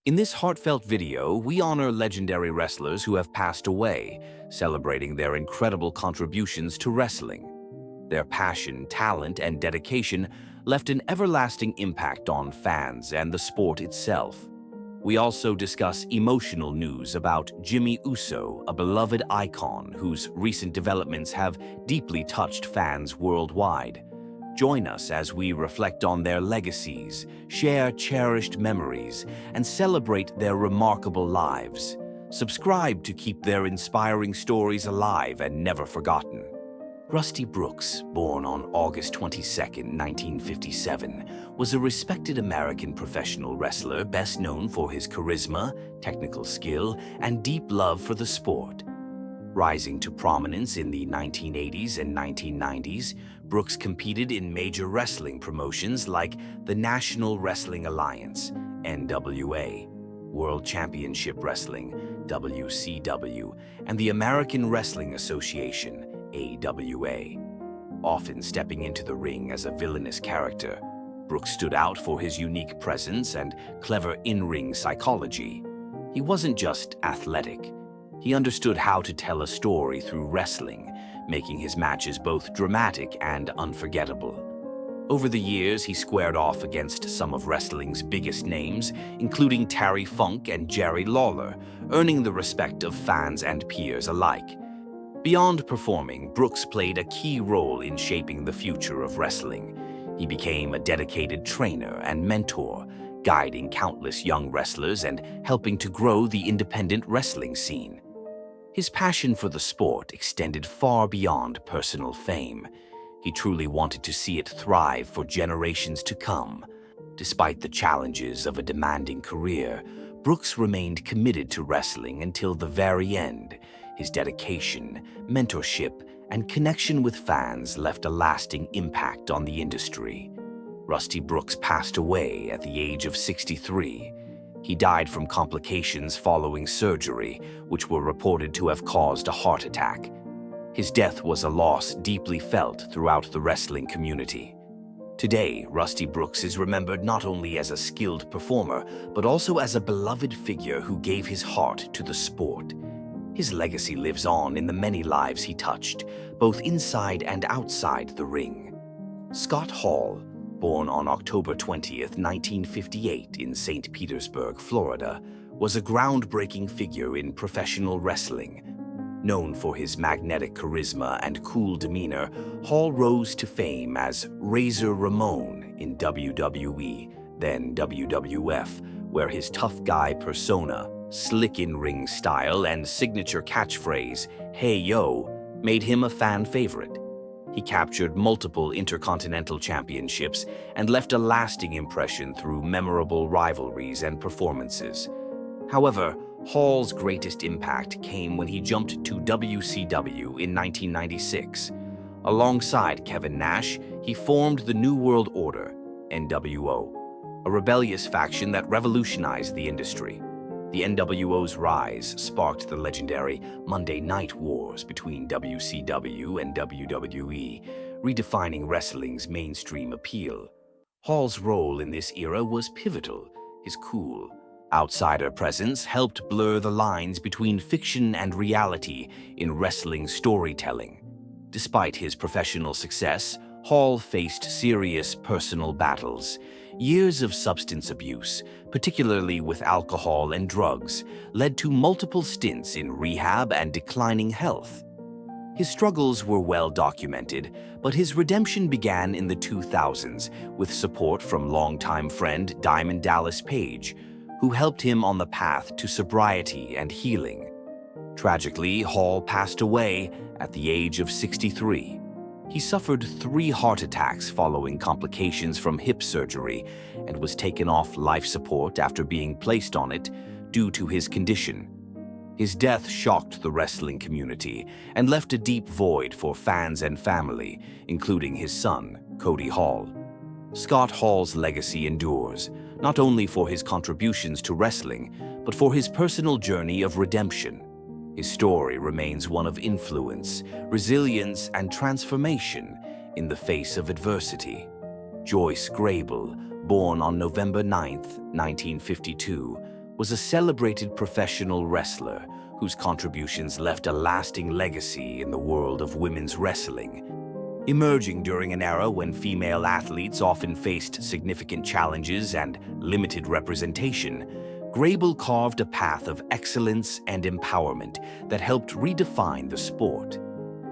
In this heartfelt video, we honor legendary wrestlers who have passed away, celebrating their incredible contributions to wrestling. Their passion, talent, and dedication left an everlasting impact on fans and the sport itself. We also discuss emotional news about Jimmy Uso, a beloved icon whose recent developments have deeply touched fans worldwide. Join us as we reflect on their legacies, share cherished memories, and celebrate their remarkable lives. Subscribe to keep their inspiring stories alive and never forgotten. Rusty Brooks, born on August 22, 1957, was a respected American professional wrestler best known for his charisma, technical skill, and deep love for the sport. Rising to prominence in the 1980s and 1990s, Brooks competed in major wrestling promotions like the National Wrestling Alliance, NWA, World Championship Wrestling, WCW, and the American Wrestling Association, AWA. Often stepping into the ring as a villainous character, Brooks stood out for his unique presence and clever in-ring psychology. He wasn't just athletic. He understood how to tell a story through wrestling, making his matches both dramatic and unforgettable. Over the years, he squared off against some of wrestling's biggest names, including Terry Funk and Jerry Lawler, earning the respect of fans and peers alike. Beyond performing, Brooks played a key role in shaping the future of wrestling. He became a dedicated trainer and mentor, guiding countless young wrestlers and helping to grow the independent wrestling scene. His passion for the sport extended far beyond personal fame. He truly wanted to see it thrive for generations to come. Despite the challenges of a demanding career, Brooks remained committed to wrestling until the very end. His dedication, mentorship, and connection with fans left a lasting impact on the industry. Rusty Brooks passed away at the age of 63. He died from complications following surgery, which were reported to have caused a heart attack. His death was a loss deeply felt throughout the wrestling community. Today, Rusty Brooks is remembered not only as a skilled performer, but also as a beloved figure who gave his heart to the sport. His legacy lives on in the many lives he touched, both inside and outside the ring. Scott Hall, born on October 20, 1958 in St. Petersburg, Florida, was a groundbreaking figure in professional wrestling. Known for his magnetic charisma and cool demeanor, Hall rose to fame as Razor Ramon in WWE, then WWF, where his tough guy persona, slick in-ring style, and signature catchphrase, "Hey yo," made him a fan favorite. He captured multiple intercontinental championships and left a lasting impression through memorable rivalries and performances. However, Hall's greatest impact came when he jumped to WCW in 1996. Alongside Kevin Nash, he formed the New World Order, NWO, a rebellious faction that revolutionized the industry. The NWO's rise sparked the legendary Monday Night Wars between WCW and WWE, redefining wrestling's mainstream appeal. Hall's role in this era was pivotal. His cool, outsider presence helped blur the lines between fiction and reality in wrestling storytelling. Despite his professional success, Hall faced serious personal battles. Years of substance abuse, particularly with alcohol and drugs, led to multiple stints in rehab and declining health. His struggles were well documented, but his redemption began in the 2000s with support from longtime friend Diamond Dallas Page, who helped him on the path to sobriety and healing. Tragically, Hall passed away at the age of 63. He suffered 3 heart attacks following complications from hip surgery and was taken off life support after being placed on it due to his condition. His death shocked the wrestling community and left a deep void for fans and family, including his son, Cody Hall. Scott Hall's legacy endures, not only for his contributions to wrestling, but for his personal journey of redemption. His story remains one of influence, resilience, and transformation in the face of adversity. Joyce Grable, born on November 9, 1952, was a celebrated professional wrestler whose contributions left a lasting legacy in the world of women's wrestling. Emerging during an era when female athletes often faced significant challenges and limited representation, Grable carved a path of excellence and empowerment that helped redefine the sport.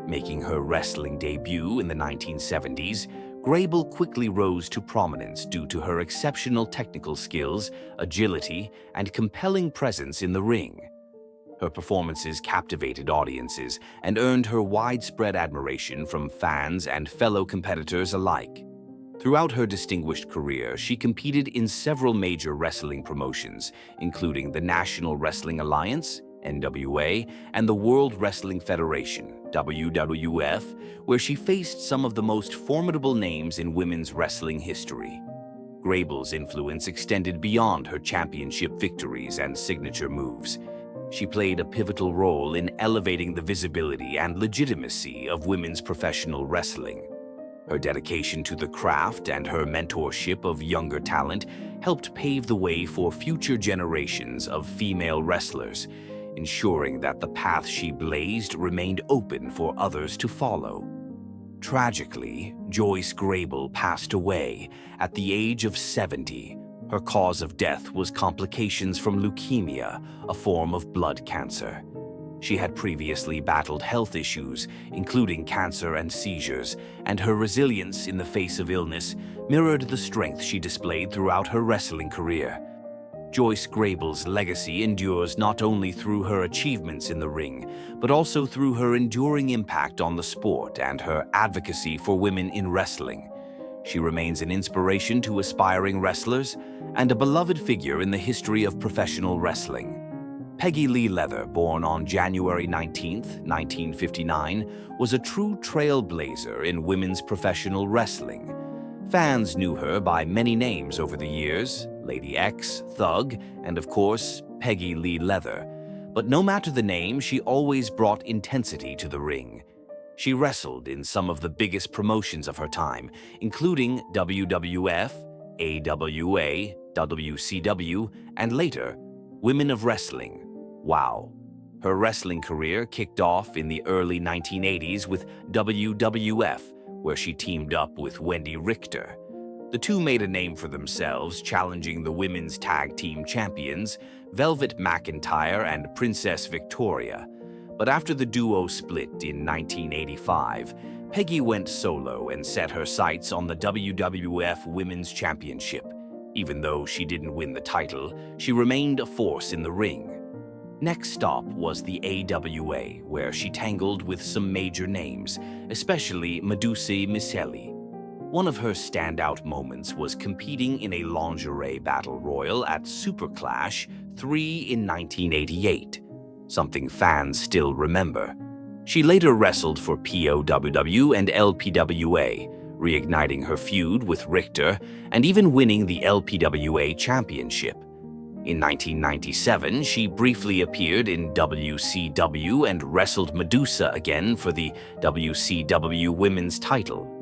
Making her wrestling debut in the 1970s, Grable quickly rose to prominence due to her exceptional technical skills, agility, and compelling presence in the ring. Her performances captivated audiences and earned her widespread admiration from fans and fellow competitors alike. Throughout her distinguished career, she competed in several major wrestling promotions, including the National Wrestling Alliance, NWA, and the World Wrestling Federation, WWF, where she faced some of the most formidable names in women's wrestling history. Grable's influence extended beyond her championship victories and signature moves. She played a pivotal role in elevating the visibility and legitimacy of women's professional wrestling. Her dedication to the craft and her mentorship of younger talent helped pave the way for future generations of female wrestlers, ensuring that the path she blazed remained open for others to follow. Tragically, Joyce Grable passed away at the age of 70. Her cause of death was complications from leukemia, a form of blood cancer. She had previously battled health issues, including cancer and seizures, and her resilience in the face of illness mirrored the strength she displayed throughout her wrestling career. Joyce Grable's legacy endures not only through her achievements in the ring, but also through her enduring impact on the sport and her advocacy for women in wrestling. She remains an inspiration to aspiring wrestlers and a beloved figure in the history of professional wrestling. Peggy Lee Leather, born on January 19, 1959, was a true trailblazer in women's professional wrestling. Fans knew her by many names over the years: Lady X, Thug, and of course, Peggy Lee Leather. But no matter the name, she always brought intensity to the ring. She wrestled in some of the biggest promotions of her time, including WWF, AWA, WCW, and later, Women of Wrestling. Wow. Her wrestling career kicked off in the early 1980s with WWF, where she teamed up with Wendy Richter. The two made a name for themselves, challenging the women's tag team champions, Velvet McIntyre and Princess Victoria. But after the duo split in 1985, Peggy went solo and set her sights on the WWF Women's Championship. Even though she didn't win the title, she remained a force in the ring. Next stop was the AWA, where she tangled with some major names, especially Medusa Miceli. One of her standout moments was competing in a lingerie battle royal at Super Clash 3 in 1988. Something fans still remember. She later wrestled for POWW and LPWA, reigniting her feud with Richter and even winning the LPWA championship. In 1997, she briefly appeared in WCW and wrestled Medusa again for the WCW women's title.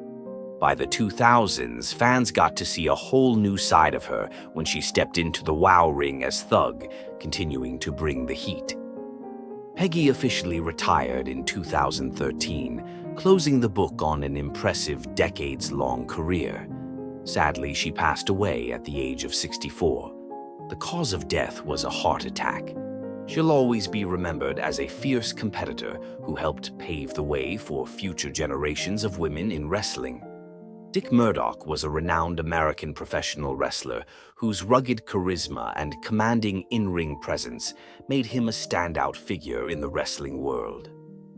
By the 2000s, fans got to see a whole new side of her when she stepped into the WOW ring as Thug, continuing to bring the heat. Peggy officially retired in 2013, closing the book on an impressive decades-long career. Sadly, she passed away at the age of 64. The cause of death was a heart attack. She'll always be remembered as a fierce competitor who helped pave the way for future generations of women in wrestling. Dick Murdoch was a renowned American professional wrestler whose rugged charisma and commanding in-ring presence made him a standout figure in the wrestling world.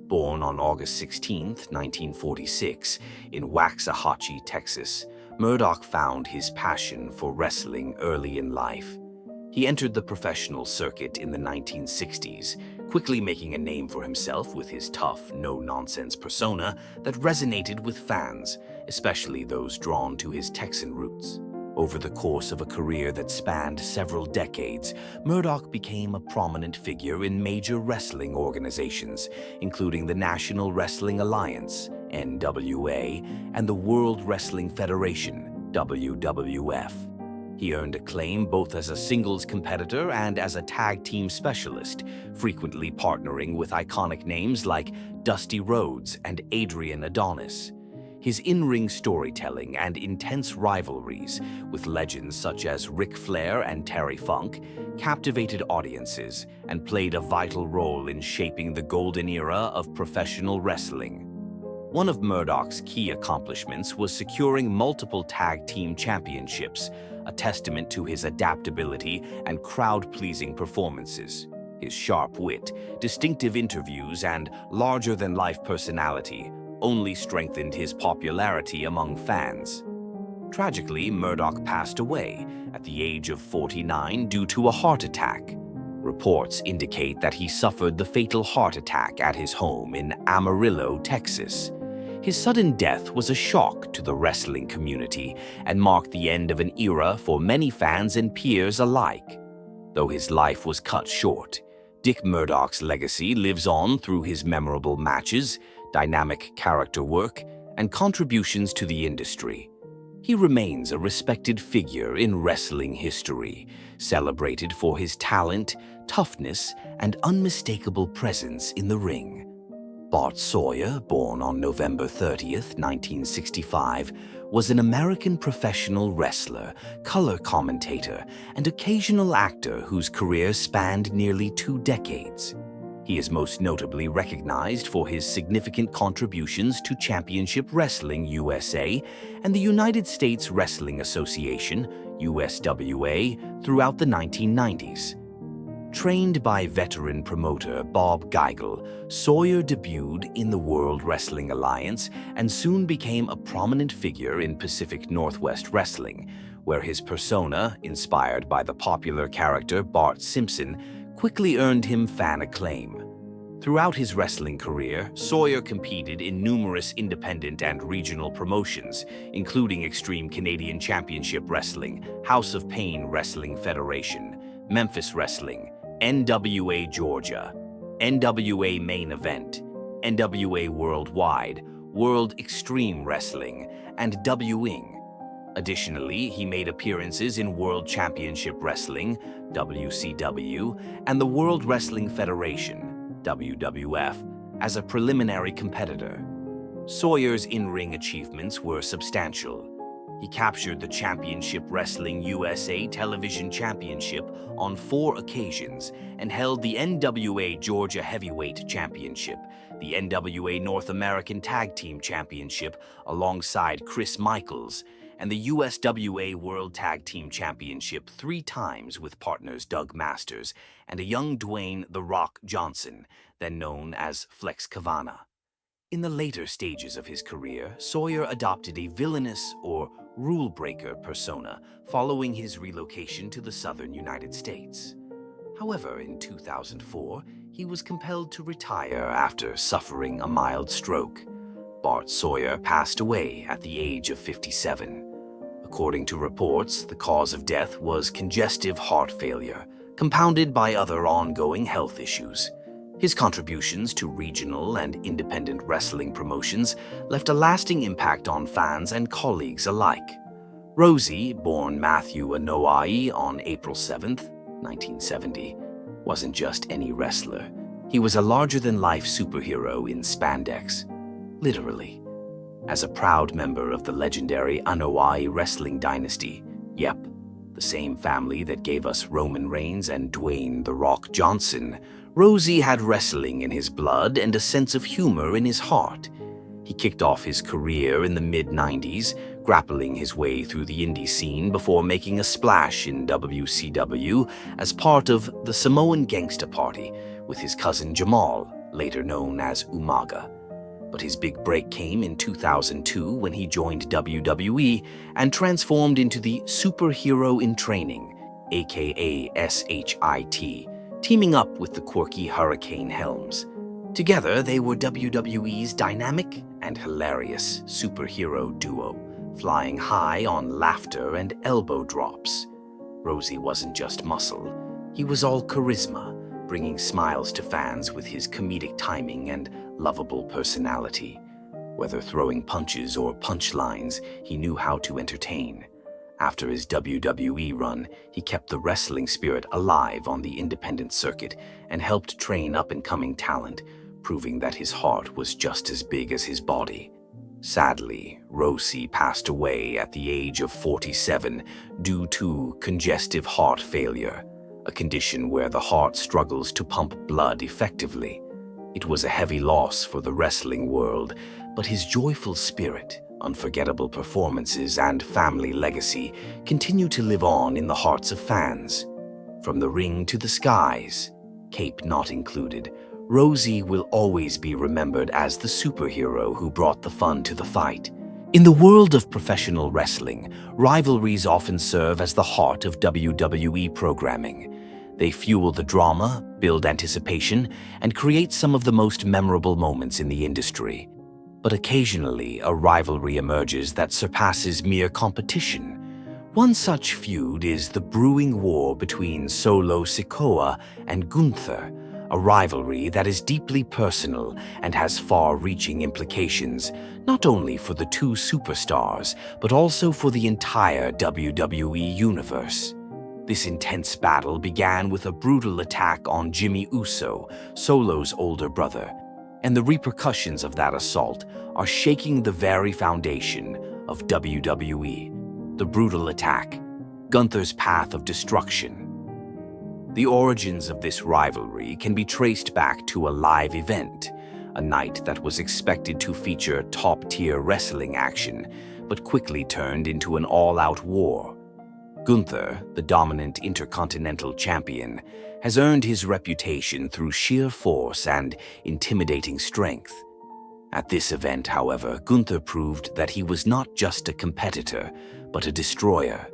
Born on August 16, 1946, in Waxahachie, Texas, Murdoch found his passion for wrestling early in life. He entered the professional circuit in the 1960s, quickly making a name for himself with his tough, no-nonsense persona that resonated with fans, especially those drawn to his Texan roots. Over the course of a career that spanned several decades, Murdoch became a prominent figure in major wrestling organizations, including the National Wrestling Alliance, NWA, and the World Wrestling Federation, WWF. He earned acclaim both as a singles competitor and as a tag team specialist, frequently partnering with iconic names like Dusty Rhodes and Adrian Adonis. His in-ring storytelling and intense rivalries with legends such as Ric Flair and Terry Funk captivated audiences and played a vital role in shaping the golden era of professional wrestling. One of Murdoch's key accomplishments was securing multiple tag team championships, a testament to his adaptability and crowd-pleasing performances. His sharp wit, distinctive interviews, and larger-than-life personality only strengthened his popularity among fans. Tragically, Murdoch passed away at the age of 49 due to a heart attack. Reports indicate that he suffered the fatal heart attack at his home in Amarillo, Texas. His sudden death was a shock to the wrestling community and marked the end of an era for many fans and peers alike. Though his life was cut short, Dick Murdoch's legacy lives on through his memorable matches, dynamic character work, and contributions to the industry. He remains a respected figure in wrestling history, celebrated for his talent, toughness, and unmistakable presence in the ring. Bart Sawyer, born on November 30th, 1965, was an American professional wrestler, color commentator, and occasional actor whose career spanned nearly 2 decades. He is most notably recognized for his significant contributions to Championship Wrestling USA and the United States Wrestling Association, USWA, throughout the 1990s. Trained by veteran promoter Bob Geigel, Sawyer debuted in the World Wrestling Alliance and soon became a prominent figure in Pacific Northwest Wrestling, where his persona, inspired by the popular character Bart Simpson, quickly earned him fan acclaim. Throughout his wrestling career, Sawyer competed in numerous independent and regional promotions, including Extreme Canadian Championship Wrestling, House of Pain Wrestling Federation, Memphis Wrestling, NWA Georgia, NWA Main Event, NWA Worldwide, World Extreme Wrestling, and W-Wing. Additionally, he made appearances in World Championship Wrestling, WCW, and the World Wrestling Federation, WWF, as a preliminary competitor. Sawyer's in-ring achievements were substantial. He captured the Championship Wrestling USA Television Championship on 4 occasions and held the NWA Georgia Heavyweight Championship, the NWA North American Tag Team Championship alongside Chris Michaels, and the USWA World Tag Team Championship 3 times with partners Doug Masters and a young Dwayne "The Rock" Johnson, then known as Flex Kavana. In the later stages of his career, Sawyer adopted a villainous or rule-breaker persona following his relocation to the southern United States. However, in 2004, he was compelled to retire after suffering a mild stroke. Bart Sawyer passed away at the age of 57. According to reports, the cause of death was congestive heart failure, compounded by other ongoing health issues. His contributions to regional and independent wrestling promotions left a lasting impact on fans and colleagues alike. Rosie, born Matthew Anoa'i on April 7, 1970, wasn't just any wrestler. He was a larger-than-life superhero in spandex, literally. As a proud member of the legendary Anoa'i wrestling dynasty, yep, the same family that gave us Roman Reigns and Dwayne "The Rock" Johnson, Rosie had wrestling in his blood and a sense of humor in his heart. He kicked off his career in the mid-90s, grappling his way through the indie scene before making a splash in WCW as part of the Samoan Gangsta Party with his cousin Jamal, later known as Umaga. But his big break came in 2002 when he joined WWE and transformed into the Superhero in Training, aka SHIT, teaming up with the quirky Hurricane Helms. Together, they were WWE's dynamic and hilarious superhero duo, flying high on laughter and elbow drops. Rosie wasn't just muscle, he was all charisma, bringing smiles to fans with his comedic timing and lovable personality. Whether throwing punches or punchlines, he knew how to entertain. After his WWE run, he kept the wrestling spirit alive on the independent circuit and helped train up-and-coming talent, proving that his heart was just as big as his body. Sadly, Rossi passed away at the age of 47 due to congestive heart failure, a condition where the heart struggles to pump blood effectively. It was a heavy loss for the wrestling world, but his joyful spirit, unforgettable performances, and family legacy continue to live on in the hearts of fans. From the ring to the skies, cape not included, Rosie will always be remembered as the superhero who brought the fun to the fight. In the world of professional wrestling, rivalries often serve as the heart of WWE programming. They fuel the drama, build anticipation, and create some of the most memorable moments in the industry. But occasionally, a rivalry emerges that surpasses mere competition. One such feud is the brewing war between Solo Sikoa and Gunther, a rivalry that is deeply personal and has far-reaching implications, not only for the two superstars, but also for the entire WWE universe. This intense battle began with a brutal attack on Jimmy Uso, Solo's older brother, and the repercussions of that assault are shaking the very foundation of WWE. The brutal attack, Gunther's path of destruction. The origins of this rivalry can be traced back to a live event, a night that was expected to feature top-tier wrestling action, but quickly turned into an all-out war. Gunther, the dominant Intercontinental Champion, has earned his reputation through sheer force and intimidating strength. At this event, however, Gunther proved that he was not just a competitor, but a destroyer.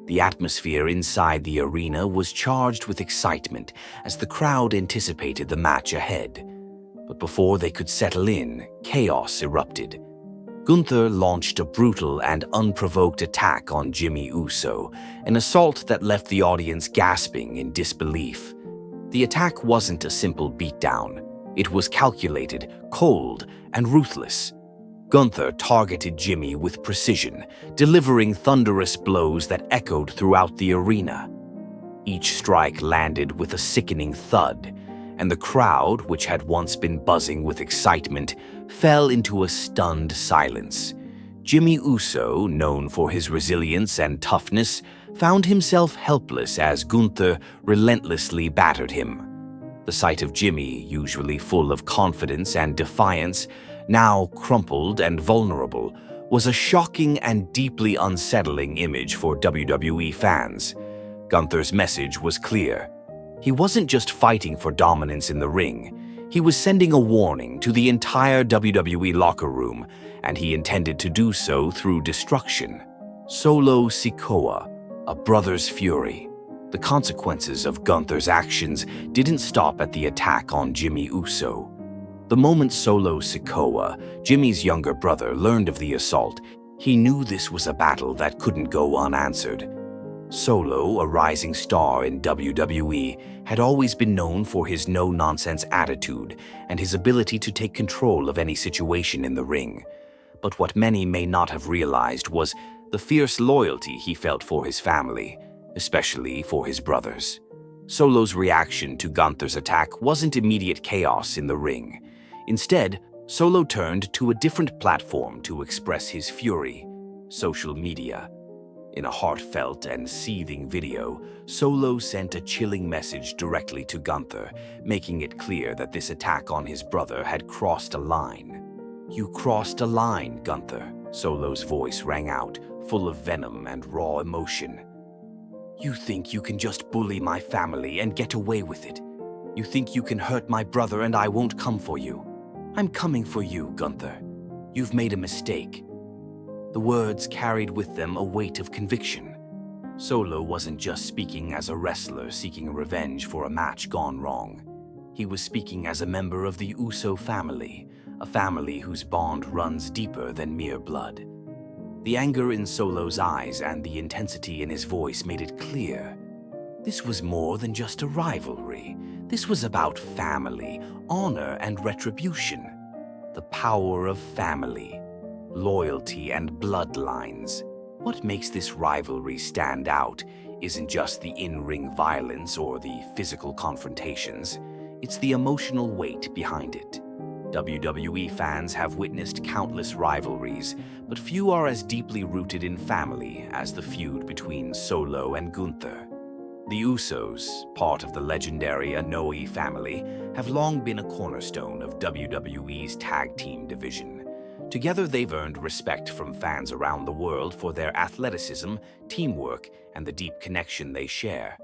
The atmosphere inside the arena was charged with excitement as the crowd anticipated the match ahead. But before they could settle in, chaos erupted. Gunther launched a brutal and unprovoked attack on Jimmy Uso, an assault that left the audience gasping in disbelief. The attack wasn't a simple beatdown. It was calculated, cold, and ruthless. Gunther targeted Jimmy with precision, delivering thunderous blows that echoed throughout the arena. Each strike landed with a sickening thud, and the crowd, which had once been buzzing with excitement, fell into a stunned silence. Jimmy Uso, known for his resilience and toughness, found himself helpless as Gunther relentlessly battered him. The sight of Jimmy, usually full of confidence and defiance, now crumpled and vulnerable, was a shocking and deeply unsettling image for WWE fans. Gunther's message was clear. He wasn't just fighting for dominance in the ring. He was sending a warning to the entire WWE locker room, and he intended to do so through destruction. Solo Sikoa, a brother's fury. The consequences of Gunther's actions didn't stop at the attack on Jimmy Uso. The moment Solo Sikoa, Jimmy's younger brother, learned of the assault, he knew this was a battle that couldn't go unanswered. Solo, a rising star in WWE, had always been known for his no-nonsense attitude and his ability to take control of any situation in the ring. But what many may not have realized was the fierce loyalty he felt for his family, especially for his brothers. Solo's reaction to Gunther's attack wasn't immediate chaos in the ring. Instead, Solo turned to a different platform to express his fury: social media. In a heartfelt and seething video, Solo sent a chilling message directly to Gunther, making it clear that this attack on his brother had crossed a line. "You crossed a line, Gunther," Solo's voice rang out, full of venom and raw emotion. "You think you can just bully my family and get away with it? You think you can hurt my brother and I won't come for you? I'm coming for you, Gunther. You've made a mistake." The words carried with them a weight of conviction. Solo wasn't just speaking as a wrestler seeking revenge for a match gone wrong. He was speaking as a member of the Uso family, a family whose bond runs deeper than mere blood. The anger in Solo's eyes and the intensity in his voice made it clear. This was more than just a rivalry. This was about family, honor, and retribution. The power of family, loyalty, and bloodlines. What makes this rivalry stand out isn't just the in-ring violence or the physical confrontations, it's the emotional weight behind it. WWE fans have witnessed countless rivalries, but few are as deeply rooted in family as the feud between Solo and Gunther. The Usos, part of the legendary Anoa'i family, have long been a cornerstone of WWE's tag team division. Together, they've earned respect from fans around the world for their athleticism, teamwork, and the deep connection they share.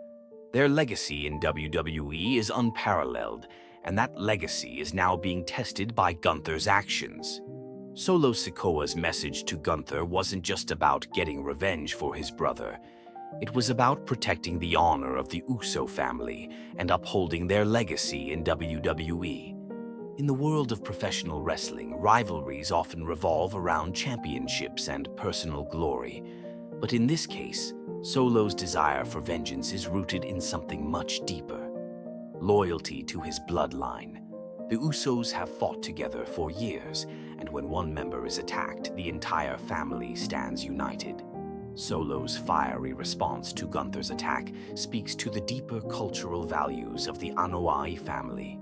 Their legacy in WWE is unparalleled, and that legacy is now being tested by Gunther's actions. Solo Sikoa's message to Gunther wasn't just about getting revenge for his brother. It was about protecting the honor of the Uso family and upholding their legacy in WWE. In the world of professional wrestling, rivalries often revolve around championships and personal glory. But in this case, Solo's desire for vengeance is rooted in something much deeper: loyalty to his bloodline. The Usos have fought together for years, and when one member is attacked, the entire family stands united. Solo's fiery response to Gunther's attack speaks to the deeper cultural values of the Anoa'i family.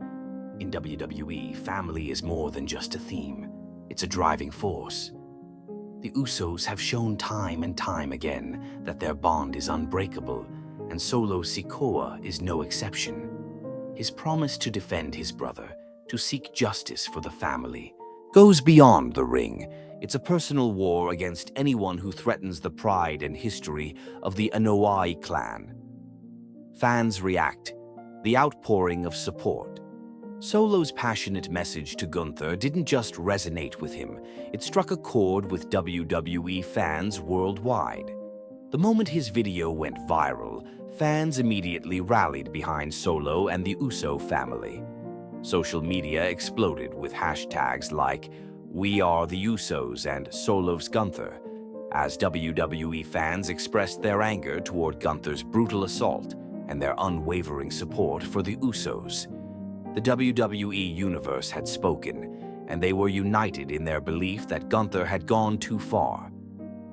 In WWE, family is more than just a theme. It's a driving force. The Usos have shown time and time again that their bond is unbreakable, and Solo Sikoa is no exception. His promise to defend his brother, to seek justice for the family, goes beyond the ring. It's a personal war against anyone who threatens the pride and history of the Anoa'i clan. Fans react, the outpouring of support. Solo's passionate message to Gunther didn't just resonate with him, it struck a chord with WWE fans worldwide. The moment his video went viral, fans immediately rallied behind Solo and the Uso family. Social media exploded with hashtags like "We Are the Usos" and "Solo's Gunther," as WWE fans expressed their anger toward Gunther's brutal assault and their unwavering support for the Usos. The WWE Universe had spoken, and they were united in their belief that Gunther had gone too far.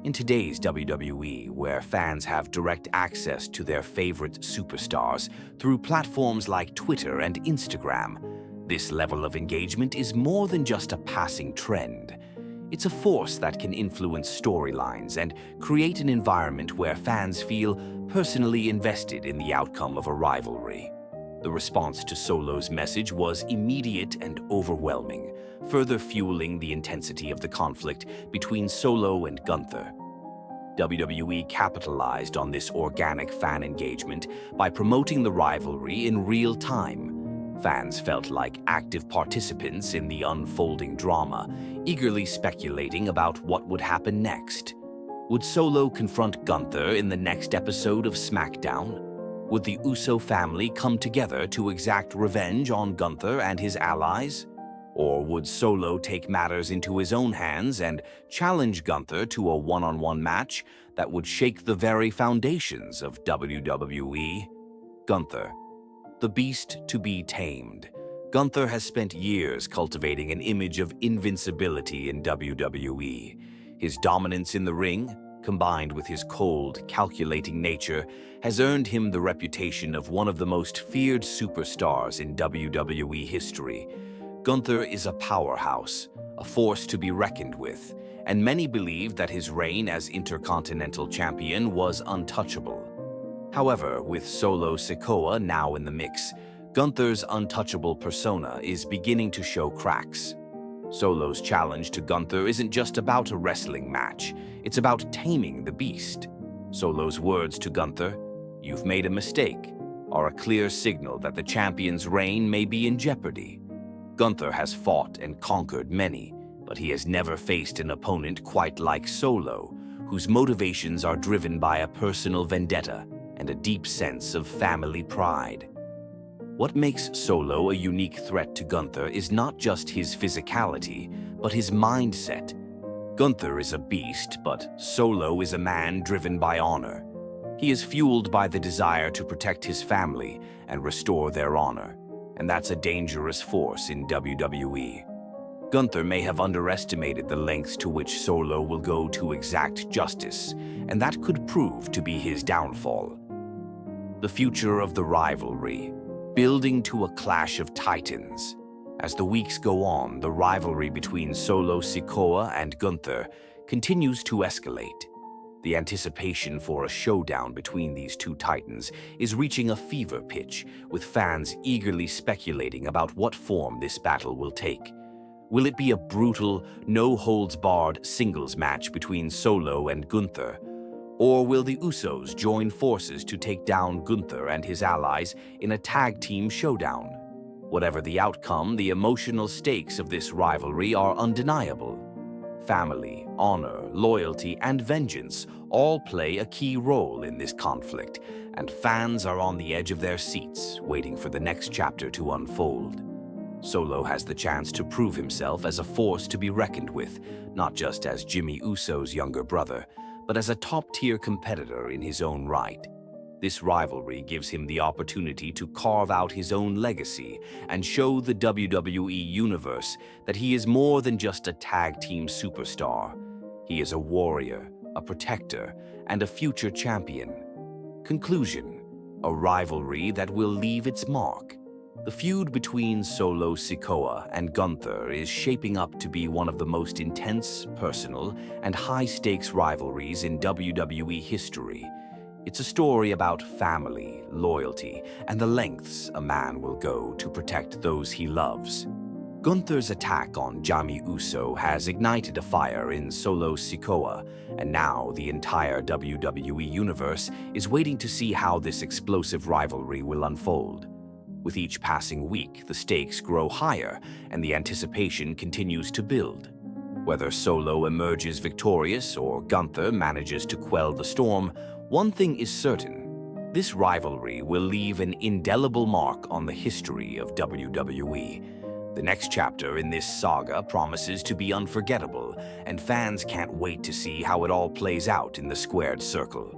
In today's WWE, where fans have direct access to their favorite superstars through platforms like Twitter and Instagram, this level of engagement is more than just a passing trend. It's a force that can influence storylines and create an environment where fans feel personally invested in the outcome of a rivalry. The response to Solo's message was immediate and overwhelming, further fueling the intensity of the conflict between Solo and Gunther. WWE capitalized on this organic fan engagement by promoting the rivalry in real time. Fans felt like active participants in the unfolding drama, eagerly speculating about what would happen next. Would Solo confront Gunther in the next episode of SmackDown? Would the Uso family come together to exact revenge on Gunther and his allies? Or would Solo take matters into his own hands and challenge Gunther to a one-on-one match that would shake the very foundations of WWE? Gunther, the beast to be tamed. Gunther has spent years cultivating an image of invincibility in WWE. His dominance in the ring, combined with his cold, calculating nature, has earned him the reputation of one of the most feared superstars in WWE history. Gunther is a powerhouse, a force to be reckoned with, and many believe that his reign as Intercontinental Champion was untouchable. However, with Solo Sikoa now in the mix, Gunther's untouchable persona is beginning to show cracks. Solo's challenge to Gunther isn't just about a wrestling match, it's about taming the beast. Solo's words to Gunther, "You've made a mistake," are a clear signal that the champion's reign may be in jeopardy. Gunther has fought and conquered many, but he has never faced an opponent quite like Solo, whose motivations are driven by a personal vendetta and a deep sense of family pride. What makes Solo a unique threat to Gunther is not just his physicality, but his mindset. Gunther is a beast, but Solo is a man driven by honor. He is fueled by the desire to protect his family and restore their honor, and that's a dangerous force in WWE. Gunther may have underestimated the lengths to which Solo will go to exact justice, and that could prove to be his downfall. The future of the rivalry, building to a clash of titans. As the weeks go on, the rivalry between Solo Sikoa and Gunther continues to escalate. The anticipation for a showdown between these two titans is reaching a fever pitch, with fans eagerly speculating about what form this battle will take. Will it be a brutal, no-holds-barred singles match between Solo and Gunther? Or will the Usos join forces to take down Gunther and his allies in a tag team showdown? Whatever the outcome, the emotional stakes of this rivalry are undeniable. Family, honor, loyalty, and vengeance all play a key role in this conflict, and fans are on the edge of their seats, waiting for the next chapter to unfold. Solo has the chance to prove himself as a force to be reckoned with, not just as Jimmy Uso's younger brother, but as a top-tier competitor in his own right. This rivalry gives him the opportunity to carve out his own legacy and show the WWE Universe that he is more than just a tag team superstar. He is a warrior, a protector, and a future champion. Conclusion: a rivalry that will leave its mark. The feud between Solo Sikoa and Gunther is shaping up to be one of the most intense, personal, and high-stakes rivalries in WWE history. It's a story about family, loyalty, and the lengths a man will go to protect those he loves. Gunther's attack on Jimmy Uso has ignited a fire in Solo Sikoa, and now the entire WWE Universe is waiting to see how this explosive rivalry will unfold. With each passing week, the stakes grow higher, and the anticipation continues to build. Whether Solo emerges victorious or Gunther manages to quell the storm, one thing is certain: this rivalry will leave an indelible mark on the history of WWE. The next chapter in this saga promises to be unforgettable, and fans can't wait to see how it all plays out in the squared circle.